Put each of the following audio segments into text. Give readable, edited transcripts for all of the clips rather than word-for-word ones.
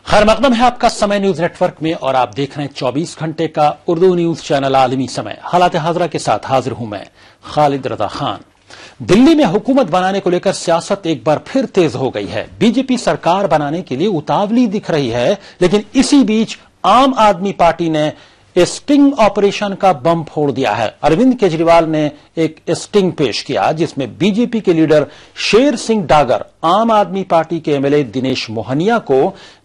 खैर मकदम है आपका समय न्यूज नेटवर्क में और आप देख रहे हैं 24 घंटे का उर्दू न्यूज चैनल आलमी समय। हालात हाजरा के साथ हाजिर हूं मैं खालिद रजा खान। दिल्ली में हुकूमत बनाने को लेकर सियासत एक बार फिर तेज हो गई है। बीजेपी सरकार बनाने के लिए उतावली दिख रही है, लेकिन इसी बीच आम आदमी पार्टी ने स्टिंग ऑपरेशन का बम फोड़ दिया है। अरविंद केजरीवाल ने एक स्टिंग पेश किया जिसमें बीजेपी के लीडर शेर सिंह डागर आम आदमी पार्टी के एमएलए दिनेश मोहनिया को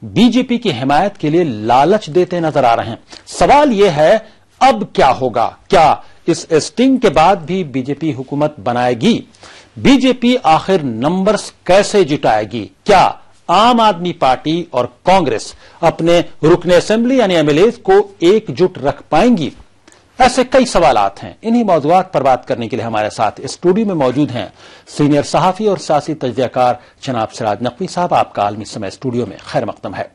बीजेपी की हिमायत के लिए लालच देते नजर आ रहे हैं। सवाल यह है अब क्या होगा? क्या इस स्टिंग के बाद भी बीजेपी हुकूमत बनाएगी? बीजेपी आखिर नंबर्स कैसे जुटाएगी? क्या आम आदमी पार्टी और कांग्रेस अपने रुकने असेंबली यानी एमएलएज को एकजुट रख पाएंगी? ऐसे कई सवालात हैं। इन्हीं मौजूआत पर बात करने के लिए हमारे साथ स्टूडियो में मौजूद हैं सीनियर सहाफी और सियासी तजज़ियाकार जनाब सिराज नकवी साहब। आपका आलमी समय स्टूडियो में खैर मकदम है।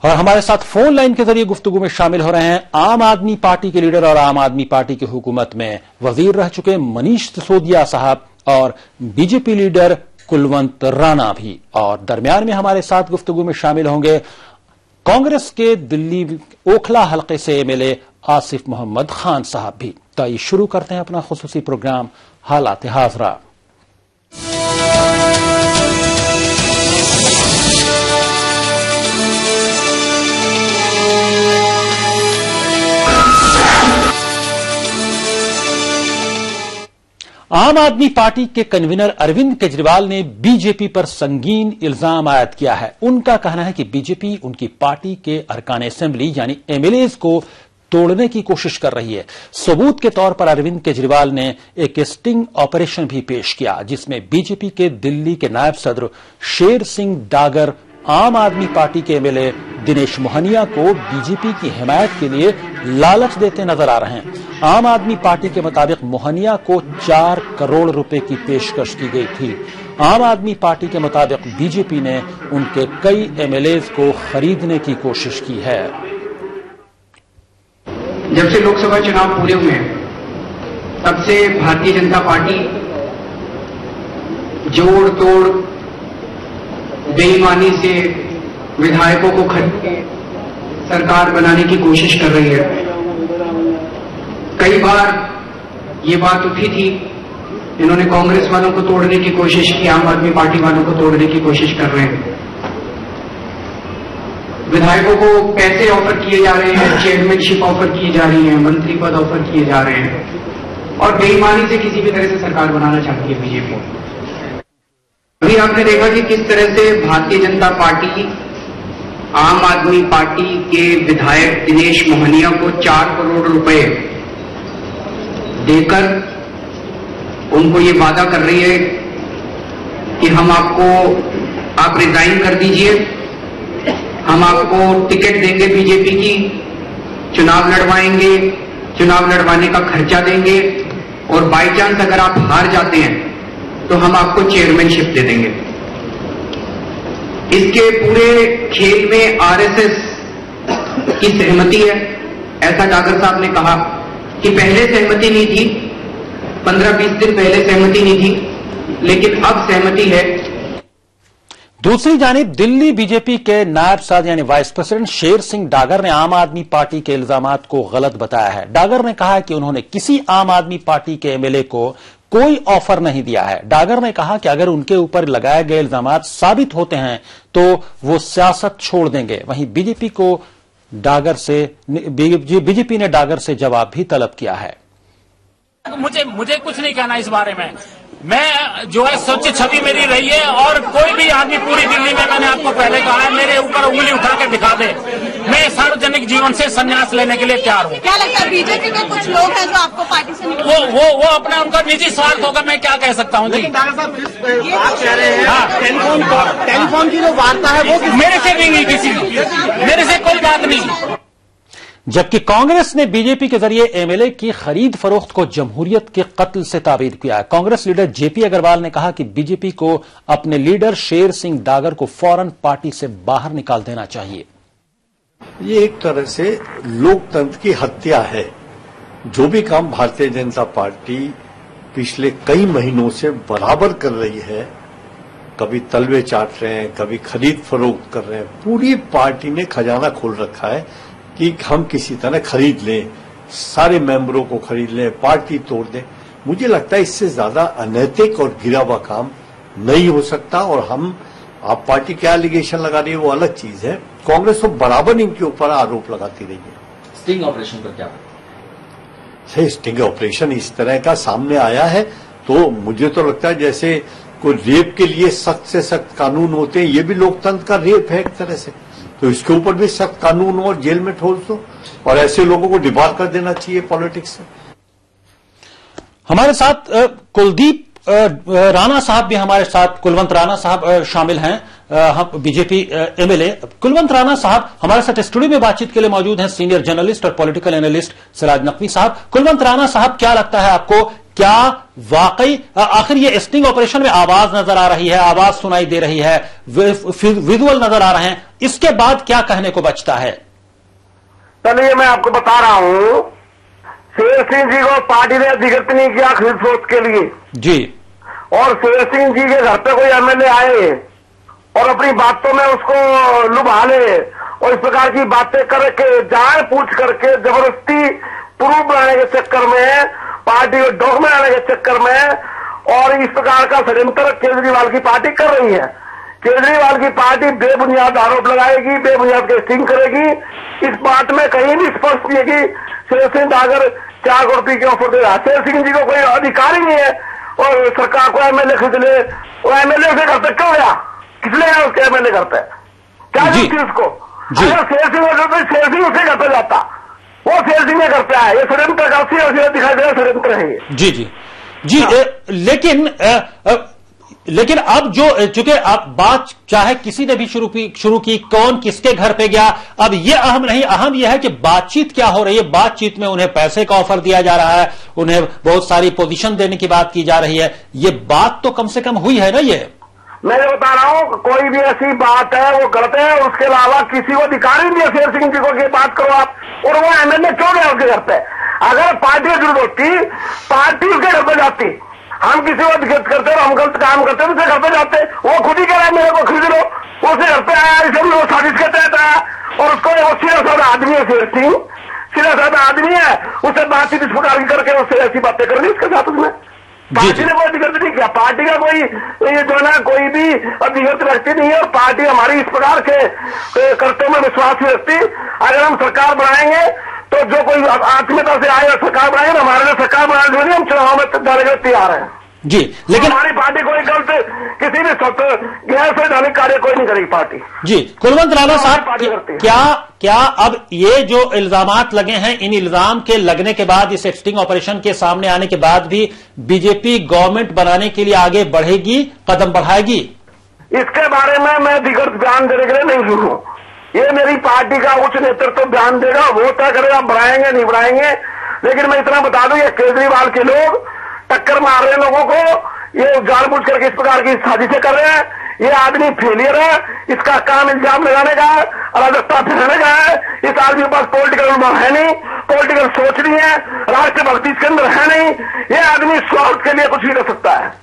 और हमारे साथ फोन लाइन के जरिए गुफ्तगू में शामिल हो रहे हैं आम आदमी पार्टी के लीडर और आम आदमी पार्टी की हुकूमत में वजीर रह चुके मनीष सिसोदिया साहब और बीजेपी लीडर कुलवंत राणा भी। और दरमियान में हमारे साथ गुफ्तगू में शामिल होंगे कांग्रेस के दिल्ली ओखला हलके से एमएलए आसिफ मोहम्मद खान साहब भी। तो आइए शुरू करते हैं अपना खुसूसी प्रोग्राम हालात हाजरा। आम आदमी पार्टी के कन्वीनर अरविंद केजरीवाल ने बीजेपी पर संगीन इल्जाम आयद किया है। उनका कहना है कि बीजेपी उनकी पार्टी के अरकान असेंबली यानी एमएलएज को तोड़ने की कोशिश कर रही है। सबूत के तौर पर अरविंद केजरीवाल ने एक स्टिंग ऑपरेशन भी पेश किया जिसमें बीजेपी के दिल्ली के नायब सदर शेर सिंह डागर आम आदमी पार्टी के एमएलए दिनेश मोहनिया को बीजेपी की हिमायत के लिए लालच देते नजर आ रहे हैं। आम आदमी पार्टी के मुताबिक मोहनिया को 4 करोड़ रुपए की पेशकश की गई थी। आम आदमी पार्टी के मुताबिक बीजेपी ने उनके कई एमएलएज को खरीदने की कोशिश की है। जब से लोकसभा चुनाव पूरे हुए हैं तब से भारतीय जनता पार्टी जोड़ तोड़ बेईमानी से विधायकों को खरीद के सरकार बनाने की कोशिश कर रही है। कई बार ये बात उठी थी, इन्होंने कांग्रेस वालों को तोड़ने की कोशिश की, आम आदमी पार्टी वालों को तोड़ने की कोशिश कर रहे हैं। विधायकों को पैसे ऑफर किए जा रहे हैं, चेयरमैनशिप ऑफर की जा रही है, मंत्री पद ऑफर किए जा रहे हैं और बेईमानी से किसी भी तरह से सरकार बनाना चाहती है बीजेपी। अभी आपने देखा कि किस तरह से भारतीय जनता पार्टी आम आदमी पार्टी के विधायक दिनेश मोहनिया को 4 करोड़ रुपए देकर उनको ये वादा कर रही है कि आप रिजाइन कर दीजिए, हम आपको टिकट देंगे बीजेपी की, चुनाव लड़वाएंगे, चुनाव लड़वाने का खर्चा देंगे और बाई चांस अगर आप हार जाते हैं तो हम आपको चेयरमैनशिप दे देंगे। इसके पूरे खेल में आरएसएस की सहमति है। ऐसा डागर साहब ने कहा कि पहले सहमति नहीं थी, 15-20 दिन पहले सहमति नहीं थी, लेकिन अब सहमति है। दूसरी जानिब दिल्ली बीजेपी के नायब सदर यानी वाइस प्रेसिडेंट शेर सिंह डागर ने आम आदमी पार्टी के इल्जामात को गलत बताया है। डागर ने कहा कि उन्होंने किसी आम आदमी पार्टी के एमएलए को कोई ऑफर नहीं दिया है। डागर ने कहा कि अगर उनके ऊपर लगाए गए इल्जामात साबित होते हैं तो वो सियासत छोड़ देंगे। वहीं बीजेपी ने डागर से जवाब भी तलब किया है। मुझे कुछ नहीं कहना इस बारे में। मैं जो है स्वच्छ छवि मेरी रही है और कोई भी आदमी पूरी दिल्ली में, मैंने आपको पहले कहा है, मेरे ऊपर उंगली उठा के दिखा दे, मैं सार्वजनिक जीवन से संन्यास लेने के लिए तैयार हूँ। क्या लगता है बीजेपी में कुछ लोग हैं जो आपको पार्टी से वो अपना उनका निजी स्वार्थ होगा, मैं क्या कह सकता हूँ जी। आप कह रहे हैं टेलीफोन की जो वार्ता है वो मेरे से भी नहीं, किसी मेरे से कोई बात नहीं। जबकि कांग्रेस ने बीजेपी के जरिए एमएलए की खरीद फरोख्त को जमहूरियत के कत्ल से ताबीर किया है। कांग्रेस लीडर जेपी अग्रवाल ने कहा कि बीजेपी को अपने लीडर शेर सिंह डागर को फौरन पार्टी से बाहर निकाल देना चाहिए। ये एक तरह से लोकतंत्र की हत्या है। जो भी काम भारतीय जनता पार्टी पिछले कई महीनों से बराबर कर रही है कभी तलवे चाट रहे हैं, कभी खरीद फरोख्त कर रहे हैं। पूरी पार्टी ने खजाना खोल रखा है कि हम किसी तरह खरीद लें, सारे मेंबरों को खरीद लें, पार्टी तोड़ दें। मुझे लगता है इससे ज्यादा अनैतिक और गिरा हुआ काम नहीं हो सकता। और आप पार्टी क्या एलिगेशन लगा रही है वो अलग चीज है, कांग्रेस तो बराबर इनके ऊपर आरोप लगाती रही है। स्टिंग ऑपरेशन पर क्या? सही, स्टिंग ऑपरेशन इस तरह का सामने आया है तो मुझे तो लगता है जैसे कोई रेप के लिए सख्त से सख्त कानून होते हैं, ये भी लोकतंत्र का रेप है एक तरह से। तो इसके ऊपर भी सख्त कानून हो और जेल में ठोस दो और ऐसे लोगों को डिबार कर देना चाहिए पॉलिटिक्स से। हमारे साथ कुलदीप राणा साहब भी हमारे साथ, कुलवंत राणा साहब शामिल हैं, हम बीजेपी एमएलए। कुलवंत राणा साहब हमारे साथ स्टूडियो में बातचीत के लिए मौजूद हैं, सीनियर जर्नलिस्ट और पॉलिटिकल एनालिस्ट सिराज नकवी साहब। कुलवंत राणा साहब, क्या लगता है आपको, क्या वाकई आखिर ये स्टिंग ऑपरेशन में आवाज नजर आ रही है, आवाज सुनाई दे रही है, विजुअल नजर आ रहे हैं, इसके बाद क्या कहने को बचता है? चलिए मैं आपको बता रहा हूं, शेर सिंह जी को पार्टी ने अधिकृत नहीं किया खरीद फरोख्त के लिए जी, और शेर सिंह जी के घर पे कोई एमएलए आए और अपनी बातों में उसको लुभा ले और इस प्रकार की बातें करके जान पूछ करके जबरदस्ती प्रूफ बनाने के चक्कर में, पार्टी को डॉग में आने के चक्कर में और इस प्रकार का षड्यंत्र केजरीवाल की पार्टी कर रही है। केजरीवाल की पार्टी बेबुनियाद आरोप लगाएगी, बेबुनियाद केसिंग करेगी। इस बात में कहीं भी स्पष्ट नहीं है कि शेर सिंह अगर 4 करोड़ रुपये की ऑफर दे रहा है, शेर सिंह जी को कोई अधिकार ही नहीं है और सरकार को एमएलए खरीद ले। वो एमएलए उसे घर पे क्यों गया, किस लिए गया उसके एमएलए घर पे, क्या जरूरत थी उसको? अगर शेर सिंह होता तो शेर सिंह उसे घर पे जाता, वो शेर सिंह के घर पे आया। ये षड्यंत्र काफी दिखाई दे रहा षड्यंत्र है ये। जी जी जी। हाँ। लेकिन अब जो चूंकि आप बात चाहे किसी ने भी शुरू की कौन किसके घर पे गया, अब ये अहम नहीं, अहम यह है कि बातचीत क्या हो रही है। बातचीत में उन्हें पैसे का ऑफर दिया जा रहा है, उन्हें बहुत सारी पोजीशन देने की बात की जा रही है। ये बात तो कम से कम हुई है ना। ये मैं बता रहा हूं, कोई भी ऐसी बात है वो गलत है, उसके अलावा किसी को अधिकार ही नहीं है शेर सिंह जी को कि बात करो आप। और वो एमएलए क्यों गया उसके घर पे? अगर पार्टी की जरूरत होती, पार्टी उसके घर पे जाती। हम किसी को अधिकृत करते और हम गलत काम करते तो उसके घर पे जाते। वो खुद ही कह रहा है मेरे को खरीद लो, वो उसके घर पे आया, इसे भी वो साजिश के तहत आया और उसको वो सीधा साधा आदमी है शेर सिंह, सीधा साधा आदमी है, उससे बातचीत इस प्रकार की करके उससे ऐसी बातें करनी उसके साथ उसमें। पार्टी ने कोई अधिकृत नहीं किया, पार्टी का कोई ये जो है कोई भी अधिकृत व्यक्ति नहीं है और पार्टी हमारी इस प्रकार के कर्तव्यों में विश्वास नहीं रखती। अगर हम सरकार बनाएंगे तो जो कोई आत्मीयता से आए सरकार बनाएंगे, हमारे लिए सरकार बनाने के लिए हम चुनाव में जाने के तैयार हैं जी। लेकिन हमारी पार्टी कोई गलत किसी भी गैर संवैधानिक कार्य कोई नहीं करेगी पार्टी जी। कुलवंत राणा साहब, क्या अब ये जो इल्जामात लगे हैं, इन इल्जाम के लगने के बाद, इस स्टिंग ऑपरेशन के सामने आने के बाद भी बीजेपी गवर्नमेंट बनाने के लिए आगे बढ़ेगी, कदम बढ़ाएगी? इसके बारे में मैं अधिकृत बयान देने के लिए नहीं हूं। ये मेरी पार्टी का उच्च नेतृत्व बयान देगा, वो तय करेगा बढ़ाएंगे नहीं बढ़ाएंगे। लेकिन मैं इतना बता दूं, ये केजरीवाल के लोग टक्कर मार रहे हैं लोगों को, ये जानबूझ करके इस प्रकार की साजिशें कर रहे हैं। ये आदमी फेलियर है, इसका काम इल्जाम लगाने का है, अराजकता फैलाने का है। इस आदमी के पास पॉलिटिकल अनुभव है नहीं, पॉलिटिकल सोच नहीं है, राष्ट्रीय भक्ति इसके अंदर है नहीं। ये आदमी स्वार्थ के लिए कुछ भी कर सकता है।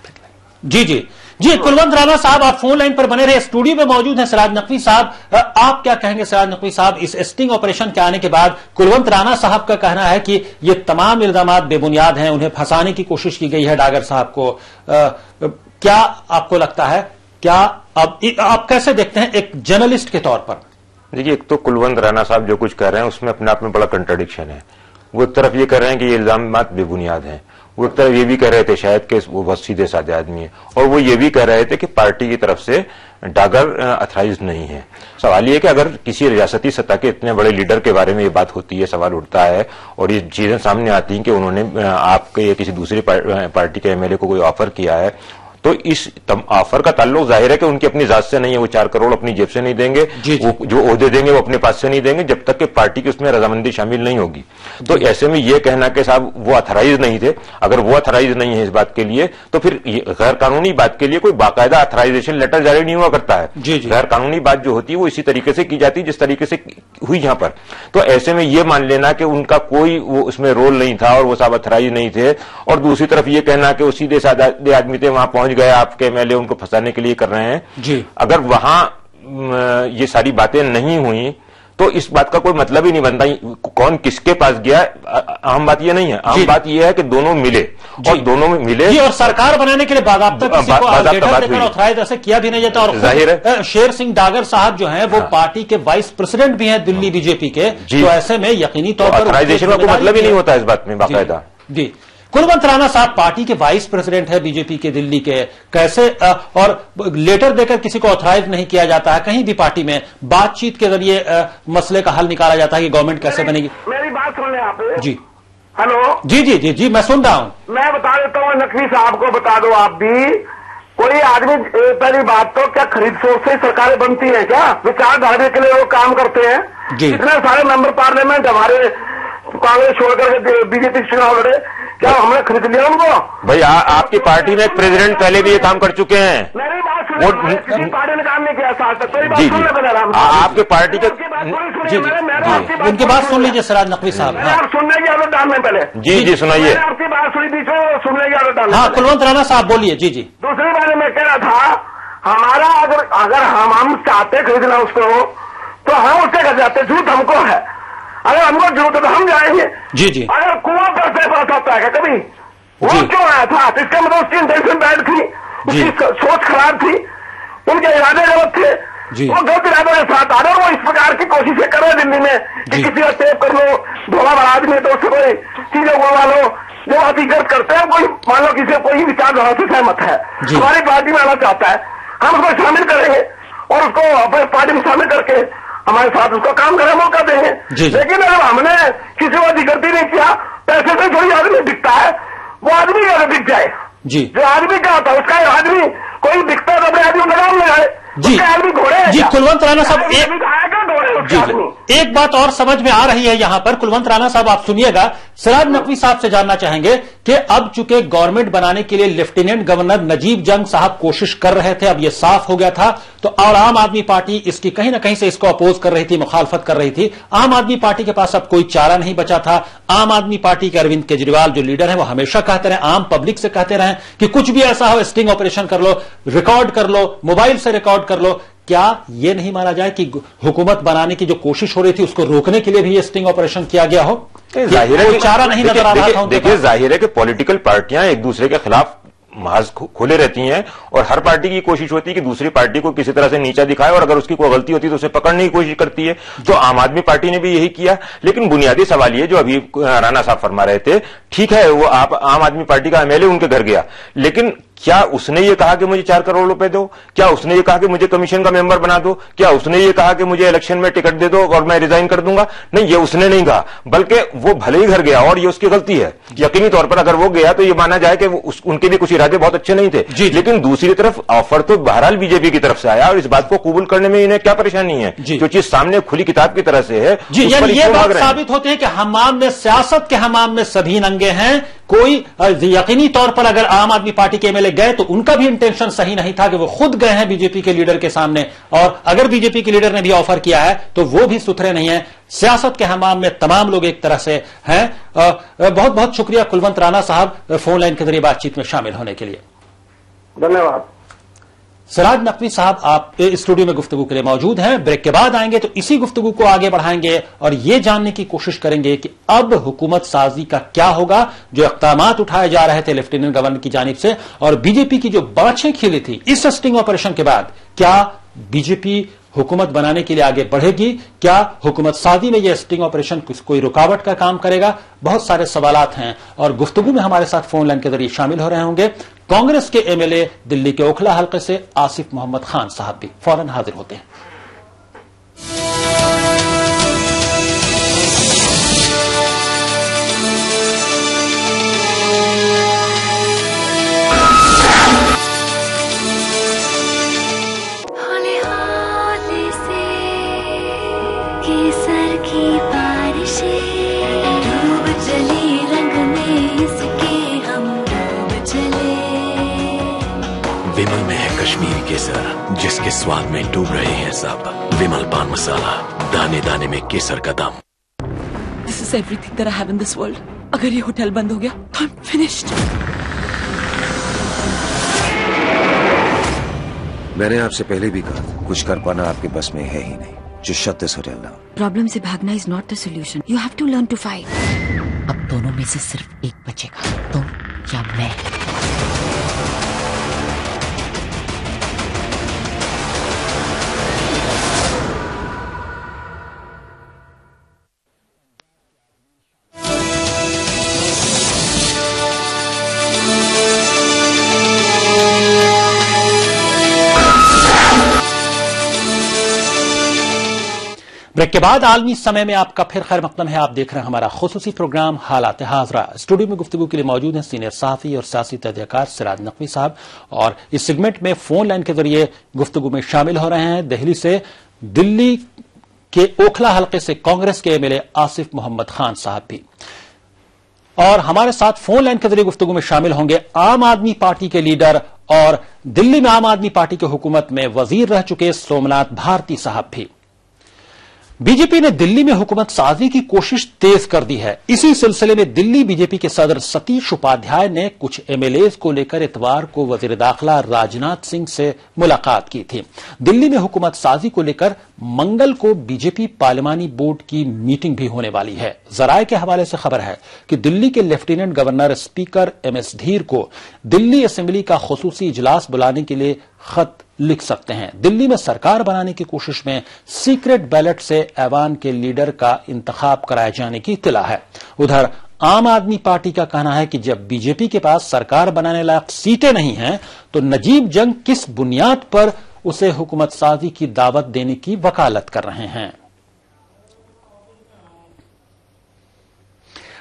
जी जी जी। कुलवंत राणा साहब, आप फोन लाइन पर बने रहे, स्टूडियो में मौजूद हैं सिराज नकवी साहब। आप क्या कहेंगे सिराज नकवी साहब, इस स्टिंग ऑपरेशन के आने के बाद कुलवंत राणा साहब का कहना है कि ये तमाम इल्जामात बेबुनियाद हैं, उन्हें फंसाने की कोशिश की गई है डागर साहब को। क्या आपको लगता है, क्या अब आप कैसे देखते हैं एक जर्नलिस्ट के तौर पर? देखिए, एक तो कुलवंत राणा साहब जो कुछ कह रहे हैं उसमें अपने आप में बड़ा कंट्राडिक्शन है। वो एक तरफ ये कह रहे हैं कि ये इल्जामात बेबुनियाद हैं, वो एक तरफ ये भी कह रहे थे शायद कि वो बहुत सीधे साधे आदमी है, और वो ये भी कह रहे थे कि पार्टी की तरफ से डागर अथराइज नहीं है। सवाल ये है कि अगर किसी रियासती सतह के इतने बड़े लीडर के बारे में ये बात होती है, सवाल उठता है और ये चीजें सामने आती हैं कि उन्होंने आपके या किसी दूसरी पार्टी के एमएलए को कोई ऑफर किया है, तो इस ऑफर का ताल्लुक जाहिर है कि उनकी अपनी जात से नहीं है। वो 4 करोड़ अपनी जेब से नहीं देंगे, वो जो ओहदे देंगे वो अपने पास से नहीं देंगे जब तक कि पार्टी की उसमें रजामंदी शामिल नहीं होगी। तो ऐसे में ये कहना कि साहब वो अथराइज नहीं थे, अगर वो अथराइज नहीं है इस बात के लिए, तो फिर गैर कानूनी बात के लिए कोई बाकायदा अथराइजेशन लेटर जारी नहीं हुआ करता है। गैर कानूनी बात जो होती है वो इसी तरीके से की जाती है जिस तरीके से हुई यहां पर। तो ऐसे में ये मान लेना कि उनका कोई वो उसमें रोल नहीं था और वो साहब अथराइज नहीं थे, और दूसरी तरफ ये कहना कि वो सीधे साधे आदमी थे, वहां पहुंच पहुंच गए आपके एमएलए उनको फंसाने के लिए कर रहे हैं जी। अगर वहां ये सारी बातें नहीं हुई तो इस बात का कोई मतलब ही नहीं बनता कौन किसके पास गया। अहम बात ये नहीं है, अहम बात ये है कि दोनों मिले और दोनों में मिले जी, और सरकार बनाने के लिए बाकायदा ऑथराइज ऐसे किया भी नहीं जाता। और जाहिर है शेर सिंह डागर साहब जो हैं वो पार्टी के वाइस प्रेसिडेंट भी हैं दिल्ली बीजेपी के, तो ऐसे में यकीनी तौर पर ऑथराइजेशन का कोई मतलब ही नहीं होता इस बात में बाकायदा। जी, कुलवंत राणा साहब पार्टी के वाइस प्रेसिडेंट है बीजेपी के दिल्ली के, कैसे और लेटर देकर किसी को ऑथराइज नहीं किया जाता है कहीं भी पार्टी में, बातचीत के जरिए मसले का हल निकाला जाता है कि गवर्नमेंट कैसे बनेगी। मेरी बात सुन ले आप जी। हेलो जी जी जी जी मैं सुन रहा हूं। मैं बता देता हूँ, नकवी साहब को बता दो आप भी। कोई आदमी, पहली बात तो क्या खरीद सोच से सरकारें बनती हैं क्या? विचारधारा के लिए वो काम करते हैं। इतने सारे मेंबर पार्लियामेंट हमारे कांग्रेस छोड़कर बीजेपी चुनाव लड़े, क्या हमने खरीद लिया उनको? भाई आपकी पार्टी में एक प्रेसिडेंट पहले भी ये काम कर चुके हैं। मेरी बात सुनिए, किसी पार्टी ने काम नहीं किया साथ तक। मेरी बात जी सुन ले पहले आराम से। आपके पार्टी के जी उनकी बात सुन लीजिए सिराज नकवी साहब। आप सुनने की आदत डालने पहले। जी जी सुनाइए। आपकी बात सुनी बीच में, सुनने की आदत डालने। हाँ कुलवंत राणा साहब बोलिए। जी जी। दूसरी बात मैं कह रहा था, हमारा अगर हम चाहते खरीदना उसको तो हम उससे कर जाते, झूठ हमको है। अगर हमको जरूरत है तो हम जाएंगे। जी जी। अगर कुआं पर से पास होता है कभी वो क्यों आया था? तो इसका मतलब उसकी इंटेंशन बैड थी, उसकी सोच खराब थी, उनके इरादे गलत थे, वो गलत इरादों के साथ आ रहे। वो इस प्रकार की कोशिशें कर रहे दिल्ली में कि किसी का टेप कर लो, धोला बड़ा आदमी है तो उससे कोई चीजें उड़वा लो, जो हकीकत करते हैं। कोई मान लो किसी कोई विचारधारा से सहमत है, हमारी पार्टी में आना चाहता है, हम उसको शामिल करेंगे और उसको अपने पार्टी में शामिल करके हमारे साथ उसको काम करने मौका देंगे। लेकिन अगर हमने किसी को अधिकृति नहीं किया, पैसे से थोड़ी आदमी दिखता है, वो आदमी कैसे दिख जाए? जी। जो आदमी क्या होता है उसका आदमी कोई दिखता है तो अपने आदमी लगाम लगाए। जी आदमी घोड़े जी कुलवंत राणा साहब एक एक बात और समझ में आ रही है यहां पर। कुलवंत राणा साहब आप सुनिएगा, सिराज नकवी साहब से जानना चाहेंगे कि अब चूंकि गवर्नमेंट बनाने के लिए लेफ्टिनेंट गवर्नर नजीब जंग साहब कोशिश कर रहे थे, अब यह साफ हो गया था, तो और आम आदमी पार्टी इसकी कहीं ना कहीं से इसको अपोज कर रही थी, मुखालफत कर रही थी। आम आदमी पार्टी के पास अब कोई चारा नहीं बचा था। आम आदमी पार्टी के अरविंद केजरीवाल जो लीडर है वो हमेशा कहते रहे, आम पब्लिक से कहते रहे कि कुछ भी ऐसा हो स्टिंग ऑपरेशन कर लो, रिकॉर्ड कर लो, मोबाइल से रिकॉर्ड कर लो। क्या यह नहीं माना जाए कि हुकूमत बनाने की जो कोशिश हो रही थी उसको रोकने के लिए भी ये स्टिंग ऑपरेशन किया गया हो? जाहिर है चारा नहीं नजर आ रहा था। देखिए जाहिर है कि पॉलिटिकल पार्टियां एक दूसरे के खिलाफ महज खोले रहती हैं और हर पार्टी की कोशिश होती है कि दूसरी पार्टी को किसी तरह से नीचा दिखाए और अगर उसकी कोई गलती होती है तो उसे पकड़ने की कोशिश करती है। तो आम आदमी पार्टी ने भी यही किया। लेकिन बुनियादी सवाल ये जो अभी राणा साहब फरमा रहे थे, ठीक है वो आप आम आदमी पार्टी का एमएलए उनके घर गया, लेकिन क्या उसने ये कहा कि मुझे 4 करोड़ रुपए दो? क्या उसने ये कहा कि मुझे कमीशन का मेंबर बना दो? क्या उसने ये कहा कि मुझे इलेक्शन में टिकट दे दो और मैं रिजाइन कर दूंगा? नहीं, ये उसने नहीं कहा, बल्कि वो भले ही घर गया और ये उसकी गलती है यकीनी तौर पर। अगर वो गया तो ये माना जाए कि उनके भी कुछ इरादे बहुत अच्छे नहीं थे। लेकिन दूसरी तरफ ऑफर तो बहरहाल बीजेपी की तरफ से आया और इस बात को कबूल करने में इन्हें क्या परेशानी है? जो चीज सामने खुली किताब की तरह से है, ये बात साबित होती है कि हमाम में, सियासत के हमाम में सभी नंगे हैं। कोई यकीनी तौर पर अगर आम आदमी पार्टी के एमएलए गए तो उनका भी इंटेंशन सही नहीं था कि वो खुद गए हैं बीजेपी के लीडर के सामने, और अगर बीजेपी के लीडर ने भी ऑफर किया है तो वो भी सुथरे नहीं है। सियासत के हमाम में तमाम लोग एक तरह से हैं। बहुत बहुत शुक्रिया कुलवंत राणा साहब फोन लाइन के जरिए बातचीत में शामिल होने के लिए। धन्यवाद। सिराज नकवी साहब आप स्टूडियो में गुफ्तगू के लिए मौजूद हैं। ब्रेक के बाद आएंगे तो इसी गुफ्तगू को आगे बढ़ाएंगे और ये जानने की कोशिश करेंगे कि अब हुकूमत साजी का क्या होगा। जो इक़दामात उठाए जा रहे थे लेफ्टिनेंट गवर्नर की जानिब से और बीजेपी की जो बाँछें खिली थी इस स्टिंग ऑपरेशन के बाद, क्या बीजेपी हुकूमत बनाने के लिए आगे बढ़ेगी? क्या हुकूमत साजी में यह स्टिंग ऑपरेशन कोई रुकावट का काम करेगा? बहुत सारे सवालात हैं और गुफ्तगू में हमारे साथ फोन लाइन के जरिए शामिल हो रहे होंगे कांग्रेस के एमएलए दिल्ली के ओखला हल्के से आसिफ मोहम्मद खान साहब भी फौरन हाजिर होते हैं। केसर की बारिशें डूब चली रंग में इसके हम डूब चले। विमल में है कश्मीरी केसर जिसके स्वाद में डूब रहे हैं सब। विमल पान मसाला, दाने दाने में केसर का दम। This is everything that I have in this world. अगर ये होटल बंद हो गया तो I'm finished. मैंने आपसे पहले भी कहा था, कुछ कर पाना आपके बस में है ही नहीं। Just shut this hotel down. Problem से भागना is not the solution. You have to learn to fight. अब दोनों में से सिर्फ एक बचेगा, तुम या मैं। ब्रेक के बाद आलमी समय में आपका फिर खैर मकदम है। आप देख रहे हैं हमारा खुसूसी प्रोग्राम हालात हाजरा। स्टूडियो में गुफ्तगू के लिए मौजूद हैं सीनियर सहाफी और सियासी तहकीकात सिराज नकवी साहब, और इस सेगमेंट में फोन लाइन के जरिए गुफ्तगू में शामिल हो रहे हैं दिल्ली से, दिल्ली के ओखला हल्के से कांग्रेस के एमएलए आसिफ मोहम्मद खान साहब भी, और हमारे साथ फोन लाइन के जरिए गुफ्तगू में शामिल होंगे आम आदमी पार्टी के लीडर और दिल्ली में आम आदमी पार्टी की हुकूमत में वजीर रह चुके सोमनाथ भारती साहब भी। बीजेपी ने दिल्ली में हुकूमत साजी की कोशिश तेज कर दी है। इसी सिलसिले में दिल्ली बीजेपी के सदर सतीश उपाध्याय ने कुछ एमएलएज को लेकर इतवार को वजीर दाखिला राजनाथ सिंह से मुलाकात की थी। दिल्ली में हुकूमत साजी को लेकर मंगल को बीजेपी पार्लिमानी बोर्ड की मीटिंग भी होने वाली है। जराये के हवाले से खबर है कि दिल्ली के लेफ्टिनेंट गवर्नर स्पीकर एमएस धीर को दिल्ली असेंबली का खुसूसी इजलास बुलाने के लिए खत लिख सकते हैं। दिल्ली में सरकार बनाने की कोशिश में सीक्रेट बैलेट से ऐवान के लीडर का इंतखाब कराए जाने की इत्तला है। उधर आम आदमी पार्टी का कहना है कि जब बीजेपी के पास सरकार बनाने लायक सीटें नहीं हैं, तो नजीब जंग किस बुनियाद पर उसे हुकूमत साजी की दावत देने की वकालत कर रहे हैं।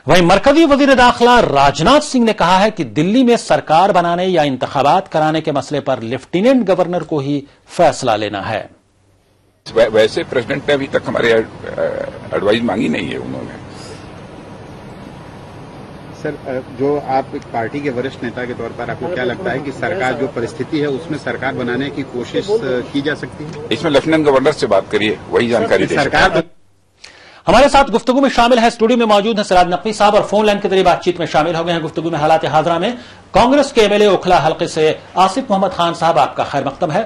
वहीं मरकजी वजीर दाखिला राजनाथ सिंह ने कहा है कि दिल्ली में सरकार बनाने या इंतखाबात कराने के मसले पर लेफ्टिनेंट गवर्नर को ही फैसला लेना है। वैसे प्रेसिडेंट ने अभी तक हमारे एडवाइस मांगी नहीं है उन्होंने। सर, जो आप एक पार्टी के वरिष्ठ नेता के तौर पर आपको क्या लगता है कि सरकार जो परिस्थिति है उसमें सरकार बनाने की कोशिश की जा सकती है? इसमें लेफ्टिनेंट गवर्नर से बात करिए, वही जानकारी दे सरकार। हमारे साथ गुफ्तगू में शामिल है, स्टूडियो में मौजूद है सिराज नकवी साहब, और फोन लाइन के जरिए बातचीत में शामिल हो गए हैं गुफ्तगू में हालात हाजरा में कांग्रेस के एमएलए ओखला हल्के से आसिफ मोहम्मद खान साहब। आपका खैर मकदम है।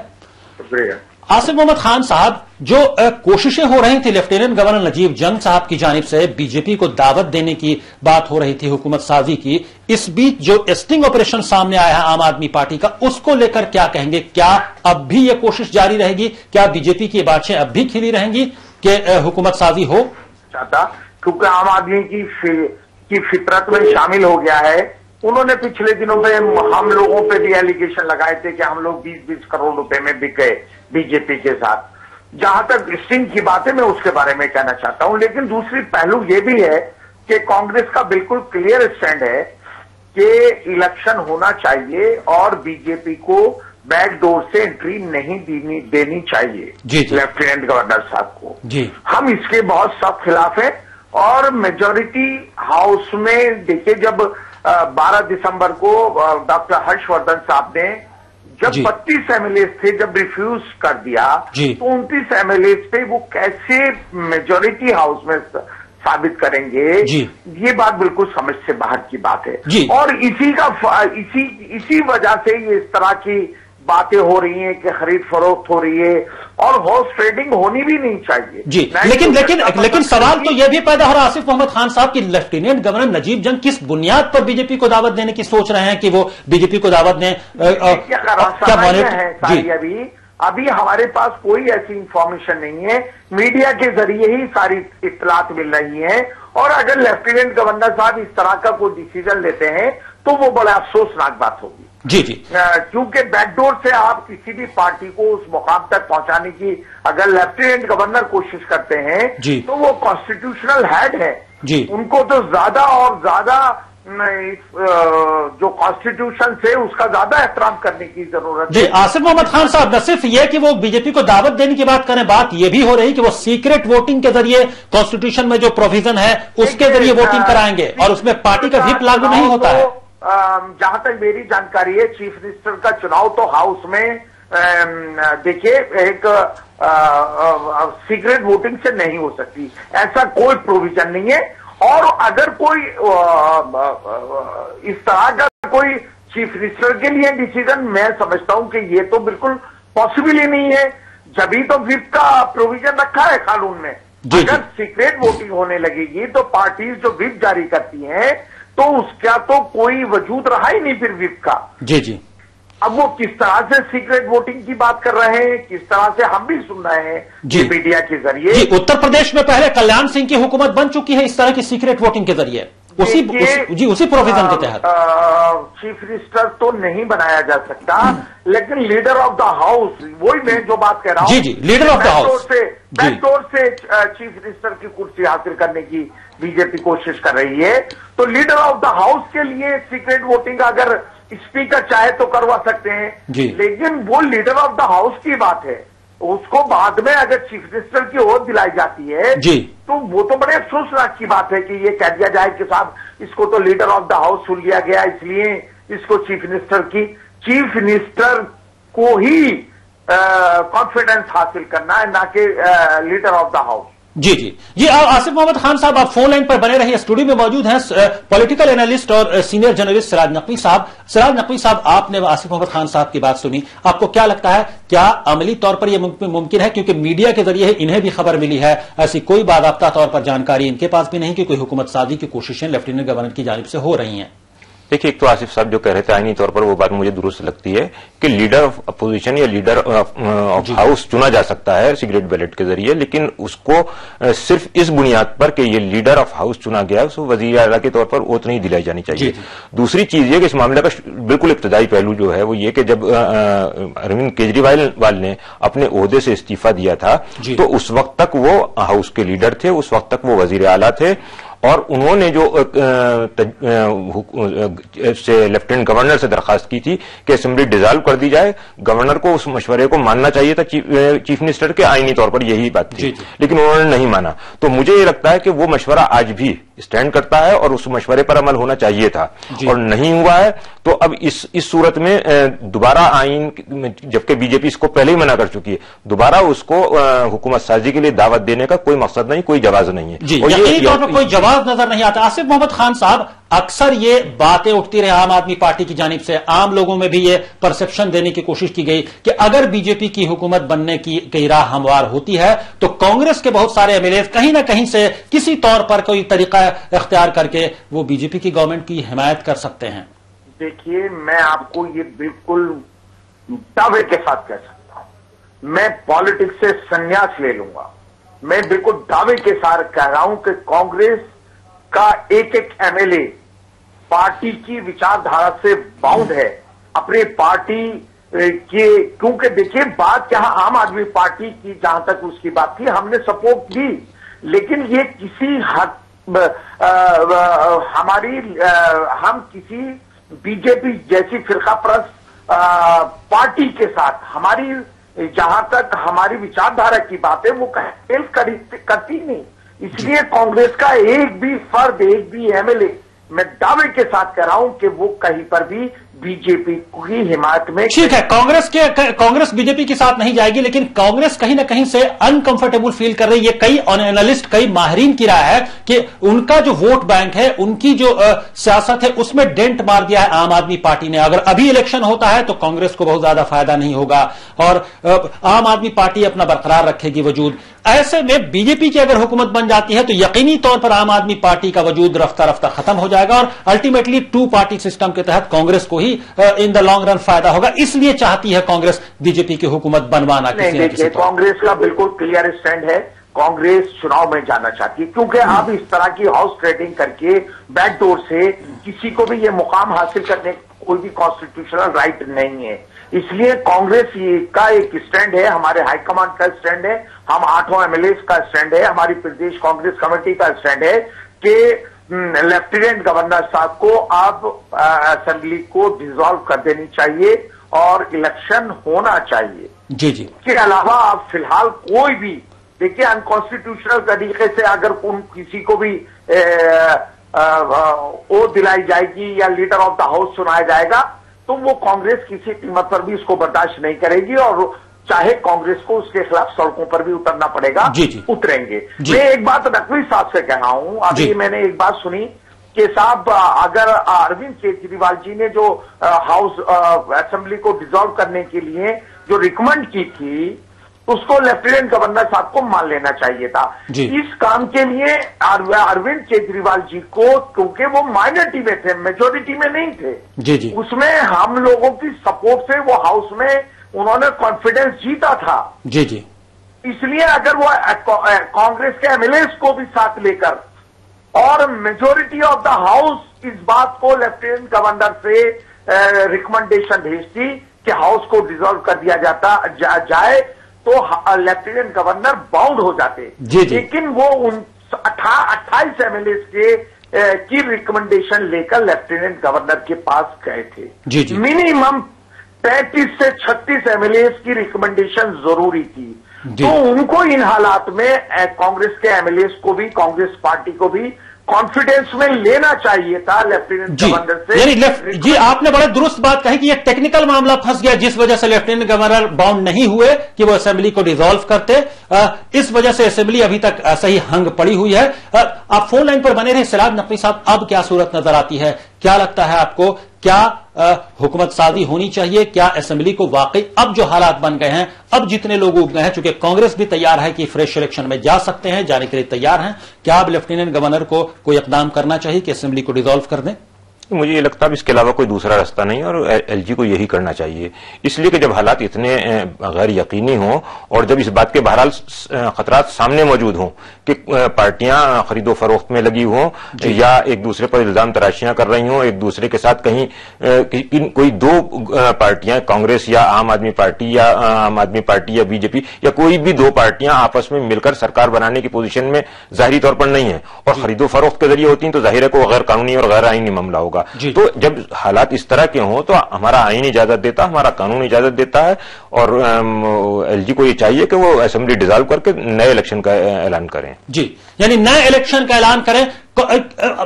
आसिफ मोहम्मद खान साहब, जो कोशिशें हो रही थी लेफ्टिनेंट गवर्नर नजीब जंग साहब की जानिब से बीजेपी को दावत देने की बात हो रही थी हुकूमत साजी की, इस बीच जो स्टिंग ऑपरेशन सामने आया है आम आदमी पार्टी का, उसको लेकर क्या कहेंगे? क्या अब भी ये कोशिश जारी रहेगी? क्या बीजेपी की बातें अब भी खिली रहेंगी कि हुकूमत साजी हो? चाहता, क्योंकि आम आदमी की फितरत में शामिल हो गया है। उन्होंने पिछले दिनों में हम लोगों पे भी एलिगेशन लगाए थे कि हम लोग 20-20 करोड़ रुपए में बिक गए बीजेपी के साथ। जहां तक स्टिंग की बात है, मैं उसके बारे में कहना चाहता हूं, लेकिन दूसरी पहलू ये भी है कि कांग्रेस का बिल्कुल क्लियर स्टैंड है कि इलेक्शन होना चाहिए और बीजेपी को बैक डोर से एंट्री नहीं देनी चाहिए लेफ्टिनेंट गवर्नर साहब को। हम इसके बहुत सख्त खिलाफ हैं, और मेजॉरिटी हाउस में देखिए, जब 12 दिसंबर को डॉक्टर हर्षवर्धन साहब ने जब 32 एमएलए थे, जब रिफ्यूज कर दिया, तो 29 एमएलए पे वो कैसे मेजॉरिटी हाउस में साबित करेंगे? ये बात बिल्कुल समझ से बाहर की बात है। और इसी वजह से ये इस तरह की बातें हो रही हैं कि खरीद फरोख्त हो रही है, और हॉर्स ट्रेडिंग होनी भी नहीं चाहिए। लेकिन सवाल तो यह भी पैदा हो रहा है आसिफ मोहम्मद खान साहब की लेफ्टिनेंट गवर्नर नजीब जंग किस बुनियाद पर बीजेपी को दावत देने की सोच रहे हैं कि वो बीजेपी को दावत दें? अभी हमारे पास कोई ऐसी इंफॉर्मेशन नहीं है, मीडिया के जरिए ही सारी इत्तलात मिल रही है। और अगर लेफ्टिनेंट गवर्नर साहब इस तरह का कोई डिसीजन लेते हैं तो वो बड़ा अफसोसनाक बात होगी। क्योंकि बैकडोर से आप किसी भी पार्टी को उस मुकाम तक पहुंचाने की अगर लेफ्टिनेंट गवर्नर कोशिश करते हैं तो वो कॉन्स्टिट्यूशनल हेड है, उनको तो ज्यादा और ज्यादा जो कॉन्स्टिट्यूशन से उसका ज्यादा एहतराम करने की जरूरत है। आसिफ मोहम्मद खान साहब, न सिर्फ ये कि वो बीजेपी को दावत देने की बात करें, बात ये भी हो रही कि वो सीक्रेट वोटिंग के जरिए कॉन्स्टिट्यूशन में जो प्रोविजन है उसके जरिए वोटिंग कराएंगे, और उसमें पार्टी का व्हिप लागू नहीं होता है। जहां तक मेरी जानकारी है, चीफ मिनिस्टर का चुनाव तो हाउस में देखिए एक सीक्रेट वोटिंग से नहीं हो सकती, ऐसा कोई प्रोविजन नहीं है। और अगर कोई इस तरह का कोई चीफ मिनिस्टर के लिए डिसीजन, मैं समझता हूं कि ये तो बिल्कुल पॉसिबल ही नहीं है। जभी तो विप का प्रोविजन रखा है कानून में। अगर सीक्रेट वोटिंग होने लगेगी तो पार्टीज जो विप जारी करती हैं तो उसका तो कोई वजूद रहा ही नहीं फिर विप का। जी। अब वो किस तरह से सीक्रेट वोटिंग की बात कर रहे हैं, किस तरह से हम भी सुन रहे हैं मीडिया के जरिए। जी, उत्तर प्रदेश में पहले कल्याण सिंह की हुकूमत बन चुकी है इस तरह की सीक्रेट वोटिंग के जरिए, उसी प्रोविजन के तहत। चीफ मिनिस्टर तो नहीं बनाया जा सकता, लेकिन लीडर ऑफ द हाउस, वही मैं जो बात कह रहा हूँ। जी, leader of the house backdoor से चीफ मिनिस्टर की कुर्सी हासिल करने की बीजेपी कोशिश कर रही है। तो लीडर ऑफ द हाउस के लिए सीक्रेट वोटिंग अगर स्पीकर चाहे तो करवा सकते हैं, लेकिन वो लीडर ऑफ द हाउस की बात है। उसको बाद में अगर चीफ मिनिस्टर की ओर दिलाई जाती है तो वो तो बड़े अफसोसनाक की बात है कि ये कह दिया जाए कि साहब इसको तो लीडर ऑफ द हाउस सुन लिया गया, इसलिए इसको चीफ मिनिस्टर को ही कॉन्फिडेंस हासिल करना है, ना कि लीडर ऑफ द हाउस। जी आसिफ मोहम्मद खान साहब, आप फोन लाइन पर बने रहिए। स्टूडियो में मौजूद हैं पॉलिटिकल एनालिस्ट और सीनियर जर्नलिस्ट सिराज नकवी साहब। सिराज नकवी साहब, आपने आसिफ मोहम्मद खान साहब की बात सुनी, आपको क्या लगता है, क्या अमली तौर पर यह मुमकिन है, क्योंकि मीडिया के जरिए इन्हें भी खबर मिली है, ऐसी कोई बाकायदा तौर पर जानकारी इनके पास भी नहीं कि कोई हुकूमत साजी की कोशिशें लेफ्टिनेंट गवर्नर की जानिब से हो रही हैं? देखिए, एक तो आसिफ साहब जो कह रहे थे आईनी तौर पर वो बात मुझे दुरुस्त लगती है कि लीडर ऑफ अपोजिशन या लीडर ऑफ हाउस चुना जा सकता है सीक्रेट बैलेट के जरिए, लेकिन उसको सिर्फ इस बुनियाद पर कि ये लीडर ऑफ हाउस चुना गया है उसको वजीर आला के तौर पर वोट नहीं दिलाई जानी चाहिए। दूसरी चीज ये कि इस मामले का बिल्कुल इब्तदाई पहलू जो है वो ये कि जब अरविंद केजरीवाल ने अपने ओहदे से इस्तीफा दिया था तो उस वक्त तक वो हाउस के लीडर थे, उस वक्त तक वो वजीर आला थे, और उन्होंने जो लेफ्टिनेंट गवर्नर से दरखास्त की थी कि असेंबली डिसॉल्व कर दी जाए, गवर्नर को उस मशवरे को मानना चाहिए था चीफ मिनिस्टर के, आईनी तौर पर यही बात थी, लेकिन उन्होंने नहीं माना। तो मुझे ये लगता है कि वो मशवरा आज भी स्टैंड करता है और उस मशवरे पर अमल होना चाहिए था और नहीं हुआ है। तो अब इस सूरत में दोबारा आईन, जबकि बीजेपी इसको पहले ही मना कर चुकी है, दोबारा उसको हुकूमत साजी के लिए दावत देने का कोई मकसद नहीं, कोई जवाज नहीं है और ये कोई जवाब नजर नहीं आता। आसिफ मोहम्मद खान साहब, अक्सर ये बातें उठती रही आम आदमी पार्टी की जानिब से, आम लोगों में भी ये परसेप्शन देने की कोशिश की गई कि अगर बीजेपी की हुकूमत बनने की राह हमवार होती है तो कांग्रेस के बहुत सारे एमएलए कहीं ना कहीं से किसी तौर पर कोई तरीका इख्तियार करके वो बीजेपी की गवर्नमेंट की हिमायत कर सकते हैं। देखिए, मैं आपको ये बिल्कुल दावे के साथ कह सकता हूं, मैं पॉलिटिक्स से संन्यास ले लूंगा, मैं बिल्कुल दावे के साथ कह रहा हूं कि कांग्रेस का एक एक एमएलए पार्टी की विचारधारा से बाउंड है, अपनी पार्टी के, क्योंकि देखिए बात क्या, आम आदमी पार्टी की जहां तक उसकी बात थी हमने सपोर्ट दी, लेकिन ये किसी हद हम किसी बीजेपी जैसी फिरका परस्त पार्टी के साथ हमारी जहां तक हमारी विचारधारा की बात है वो करती नहीं। इसलिए कांग्रेस का एक भी फर्द, एक भी एमएलए, मैं दावे के साथ कह रहा हूं कि वो कहीं पर भी बीजेपी की हिमायत में, ठीक है, कांग्रेस बीजेपी के साथ नहीं जाएगी, लेकिन कांग्रेस कहीं ना कहीं से अनकंफर्टेबल फील कर रही है। कई एनालिस्ट, कई माहिरीन की राय है कि उनका जो वोट बैंक है, उनकी जो सियासत है उसमें डेंट मार दिया है आम आदमी पार्टी ने। अगर अभी इलेक्शन होता है तो कांग्रेस को बहुत ज्यादा फायदा नहीं होगा और आम आदमी पार्टी अपना बरकरार रखेगी वजूद। ऐसे में बीजेपी की अगर हुकूमत बन जाती है तो यकीनी तौर पर आम आदमी पार्टी का वजूद रफ्ता रफ्ता खत्म हो जाएगा और अल्टीमेटली टू पार्टी सिस्टम के तहत कांग्रेस को ही इन द लॉन्ग रन फायदा होगा। इसलिए चाहती है कांग्रेस बीजेपी की हुकूमत बनवाना। देखिए, कांग्रेस का बिल्कुल क्लियर स्टैंड है, कांग्रेस चुनाव में जाना चाहती है, क्योंकि आप इस तरह की हाउस ट्रेडिंग करके बैकडोर से किसी को भी ये मुकाम हासिल करने का कोई भी कॉन्स्टिट्यूशनल राइट नहीं है। इसलिए कांग्रेस का एक स्टैंड है, हमारे हाईकमांड का स्टैंड है, हम 8 एमएलए का स्टैंड है, हमारी प्रदेश कांग्रेस कमेटी का स्टैंड है कि लेफ्टिनेंट गवर्नर साहब को आप असेंबली को डिसॉल्व कर देनी चाहिए और इलेक्शन होना चाहिए। जी। इसके अलावा आप फिलहाल कोई भी, देखिए, अनकॉन्स्टिट्यूशनल तरीके से अगर किसी को भी ओथ दिलाई जाएगी या लीडर ऑफ द हाउस चुनाया जाएगा तो वो कांग्रेस किसी कीमत पर भी इसको बर्दाश्त नहीं करेगी और चाहे कांग्रेस को उसके खिलाफ सड़कों पर भी उतरना पड़ेगा, उतरेंगे। मैं एक बात नकवी साहब से कह रहा हूं, अभी मैंने एक बात सुनी कि साहब अगर अरविंद केजरीवाल जी ने जो हाउस असेंबली को डिसॉल्व करने के लिए जो रिकमेंड की थी उसको लेफ्टिनेंट गवर्नर साहब को मान लेना चाहिए था। इस काम के लिए अरविंद केजरीवाल जी को, क्योंकि वो माइनॉरिटी में थे, मेजोरिटी में नहीं थे, जी उसमें हम लोगों की सपोर्ट से वो हाउस में उन्होंने कॉन्फिडेंस जीता था। जी इसलिए अगर वो कांग्रेस के एमएलएस को भी साथ लेकर और मेजोरिटी ऑफ द हाउस इस बात को लेफ्टिनेंट गवर्नर से रिकमेंडेशन भेजती कि हाउस को डिसॉल्व कर दिया जाए तो लेफ्टिनेंट गवर्नर बाउंड हो जाते। लेकिन वो 28 एमएलए की रिकमेंडेशन लेकर लेफ्टिनेंट गवर्नर के पास गए थे। मिनिमम 35 से 36 एमएलए की रिकमेंडेशन जरूरी थी। तो उनको इन हालात में कांग्रेस के एमएलए को भी, कांग्रेस पार्टी को भी कॉन्फिडेंस में लेना चाहिए था लेफ्टिनेंट गवर्नर से। जी आपने बड़ा दुरुस्त बात कही कि ये टेक्निकल मामला फंस गया, जिस वजह से लेफ्टिनेंट गवर्नर बाउंड नहीं हुए कि वो असेंबली को डिसॉल्व करते। इस वजह से असेंबली अभी तक सही हंग पड़ी हुई है। आप फोन लाइन पर बने रहे। सिराज नकवी साहब, अब क्या सूरत नजर आती है? क्या लगता है आपको? क्या हुकूमत साजी होनी चाहिए? क्या असेंबली को वाकई अब जो हालात बन गए हैं, अब जितने लोग उग गए हैं, चूंकि कांग्रेस भी तैयार है कि फ्रेश इलेक्शन में जा सकते हैं, जाने के लिए तैयार हैं, क्या अब लेफ्टिनेंट गवर्नर को कोई इकदाम करना चाहिए कि असेंबली को डिसॉल्व कर दें? मुझे ये लगता है इसके अलावा कोई दूसरा रास्ता नहीं और एलजी को यही करना चाहिए। इसलिए कि जब हालात इतने गैर यकीनी हों और जब इस बात के बहरहाल खतरात सामने मौजूद हों कि पार्टियां खरीदो फरोख्त में लगी हों या एक दूसरे पर इल्जाम तराशियां कर रही हों, एक दूसरे के साथ कहीं कोई दो पार्टियां, कांग्रेस या आम आदमी पार्टी या बीजेपी या कोई भी दो पार्टियां आपस में मिलकर सरकार बनाने की पोजीशन में जाहिरी तौर पर नहीं है और खरीदो फरोख्त के जरिए होती हैं, तो जाहिर है को गैर कानूनी और गैर आईनी मामला होगा। तो जब हालात इस तरह के हों तो हमारा आईन इजाजत देता है, हमारा कानून इजाजत देता है और एलजी को ये चाहिए कि वो असेंबली डिसॉल्व करके नए इलेक्शन का ऐलान करें। जी, यानी नए इलेक्शन का ऐलान करें।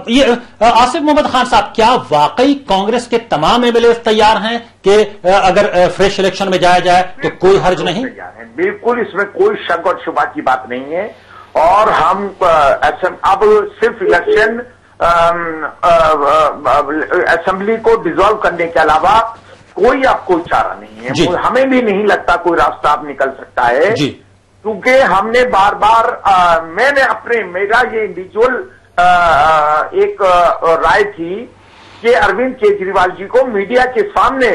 ये आसिफ मोहम्मद खान साहब, क्या वाकई कांग्रेस के तमाम एमएलए तैयार हैं कि अगर फ्रेश इलेक्शन में जाया जाए तो कोई हर्ज नहीं? बिल्कुल, इसमें कोई शक और शुबा की बात नहीं है। और हम अब सिर्फ इलेक्शन असेंबली को डिसॉल्व करने के अलावा कोई चारा नहीं है। हमें भी नहीं लगता कोई रास्ता अब निकल सकता है, क्योंकि हमने बार बार मेरा ये इंडिविजुअल एक राय थी कि अरविंद केजरीवाल जी को मीडिया के सामने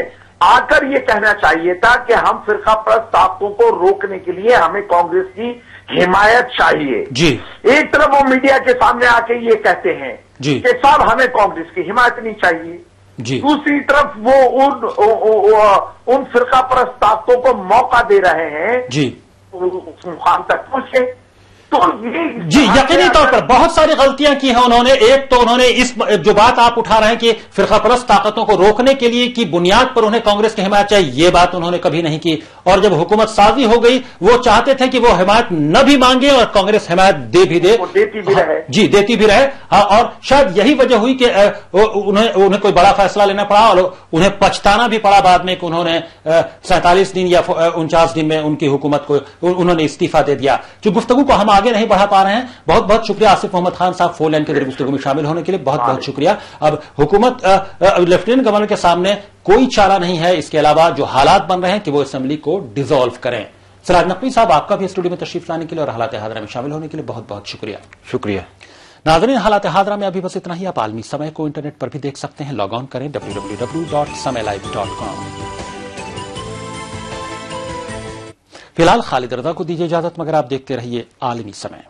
आकर ये कहना चाहिए था कि हम फिरका परस्त ताकतों को रोकने के लिए हमें कांग्रेस की हिमायत चाहिए। एक तरफ वो मीडिया के सामने आके ये कहते हैं कि साहब हमें कांग्रेस की हिमायत नहीं चाहिए। दूसरी तरफ वो उन फिरका परस्त ताकतों को मौका दे रहे हैं मुकाम तक पहुंचे। तो जी, यकीनी तौर पर बहुत सारी गलतियां की हैं उन्होंने। एक तो उन्होंने इस जो बात आप उठा रहे हैं कि फिरकापरस्त ताकतों को रोकने के लिए की बुनियाद पर उन्हें कांग्रेस की हिमायत चाहिए, ये बात उन्होंने कभी नहीं की। और जब हुकूमत साजी हो गई, वो चाहते थे कि वो हिमायत न भी मांगे और कांग्रेस हिमायत दे भी दे, देती भी रहे। जी, देती भी रहे। और शायद यही वजह हुई कि उन्हें कोई बड़ा फैसला लेना पड़ा और उन्हें पछताना भी पड़ा बाद में कि उन्होंने 47 दिन या 49 दिन में उनकी हुकूमत को उन्होंने इस्तीफा दे दिया। जो गुफ्तगू को हम आगे नहीं बढ़ा पा रहे हैं। बहुत बहुत शुक्रिया आसिफ मोहम्मद खान साहब, फोन लाइन के जरिए गुफ्तगू में शामिल होने के लिए बहुत बहुत शुक्रिया। अब हुकूमत लेफ्टिनेंट गवर्नर के सामने कोई चारा नहीं है इसके अलावा जो हालात बन रहे हैं कि वो असेंबली को डिसॉल्व करें। सिराज नकवी साहब, आपका भी स्टूडियो में तशरीफ लाने के लिए और हालात हादरा में शामिल होने के लिए बहुत बहुत शुक्रिया। नाज़रीन, हालात हादरा में अभी बस इतना ही। आप आलमी समय को इंटरनेट पर भी देख सकते हैं। लॉग ऑन करें www.samaylive.com। फिलहाल खालिद रजा को दीजिए इजाजत, मगर आप देखते रहिए आलमी समय।